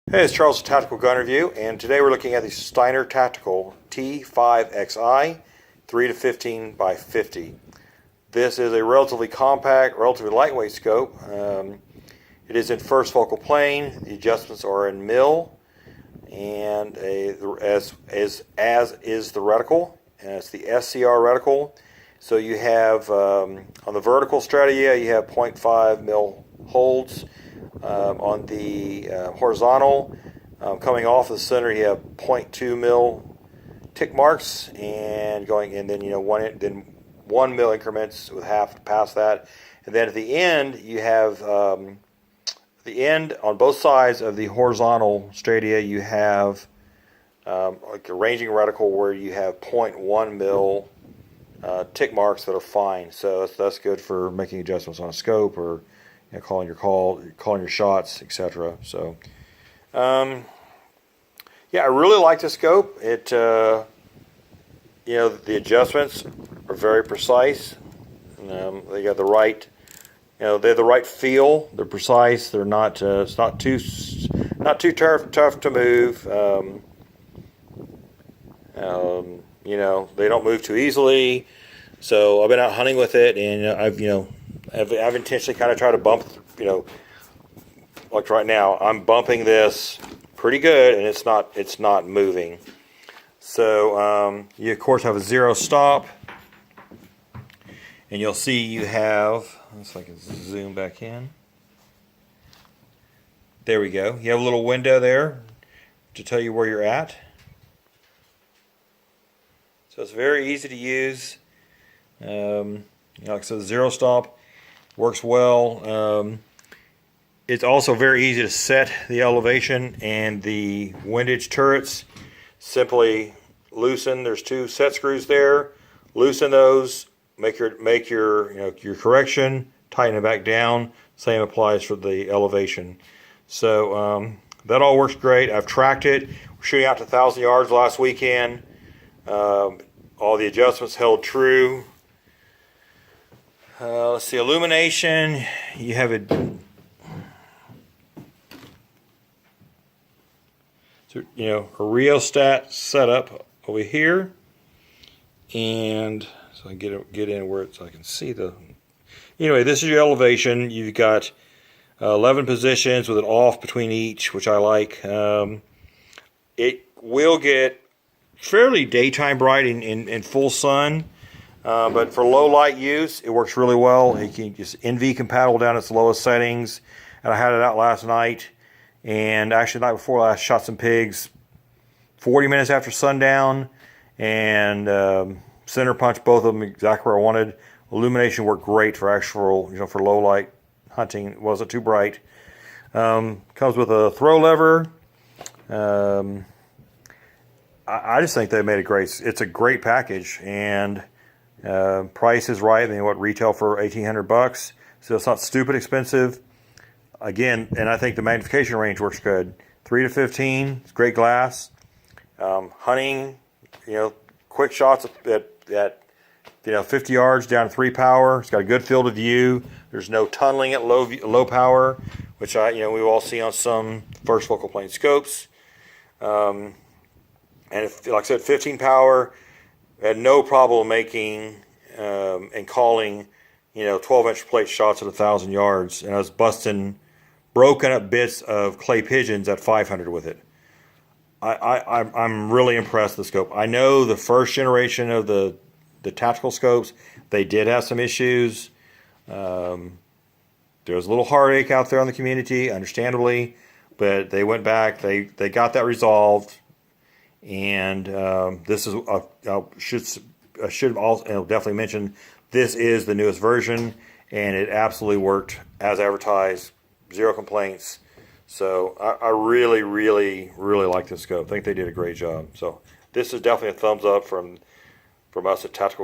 Hey, it's Charles with Tactical Gun Review, and today we're looking at the Steiner T5Xi 3 to 15 by 50. This is a relatively compact, relatively lightweight scope. It is in first focal plane. The adjustments are in mil, and as is the reticle, and it's the SCR reticle. So you have on the vertical strategy, you have 0.5 mil holds. On the horizontal, coming off the center, you have 0.2 mil tick marks, and then 1 mil increments with half past that, and then at the end you have the end on both sides of the horizontal stratia. You have like a ranging reticle where you have 0.1 mil tick marks that are fine. So that's good for making adjustments on a scope, or calling your shots, etc. So, yeah, I really like the scope. It, the adjustments are very precise. They got the right, they have the right feel. They're precise. They're not. It's not too tough to move. They don't move too easily. So I've been out hunting with it, and I've intentionally kind of tried to bump, like right now, I'm bumping this pretty good, and it's not moving. So you of course have a zero stop, and you'll see you have, let's see if I can zoom back in. There we go. You have a little window there to tell you where you're at. So it's very easy to use. Like I said, zero stop works well. It's also very easy to set the elevation and the windage turrets. Simply loosen. There's two set screws there. Loosen those. Make your correction. Tighten it back down. Same applies for the elevation. So that all works great. I've tracked it. We're shooting out to 1,000 yards last weekend. All the adjustments held true. Let's see, illumination. You have a rheostat setup over here, and so I get in where I can see the. Anyway, this is your elevation. You've got 11 positions with an off between each, which I like. It will get fairly daytime bright in full sun. But for low light use, it works really well. It can just NV compatible down its lowest settings. And I had it out last night, and actually the night before last, shot some pigs 40 minutes after sundown, and center punch both of them exactly where I wanted. Illumination worked great for actual, for low light hunting. It wasn't too bright. Comes with a throw lever. I just think they made it great. It's a great package, and price is right. What retail for $1,800, so it's not stupid expensive. Again, and I think the magnification range works good. 3 to 15, it's great glass. Hunting, quick shots at 50 yards down to 3 power. It's got a good field of view. There's no tunneling at low power, which we all see on some first focal plane scopes. And if, like I said, 15 power. I had no problem making and calling, 12-inch plate shots at 1,000 yards, and I was busting broken up bits of clay pigeons at 500 with it. I'm really impressed with the scope. I know the first generation of the tactical scopes, they did have some issues. There was a little heartache out there on the community, understandably, but they went back. They got that resolved. And this is I should also definitely mention, this is the newest version, and it absolutely worked as advertised. Zero complaints. So I really, really, really like this scope. I think they did a great job. So this is definitely a thumbs up from us at Tactical.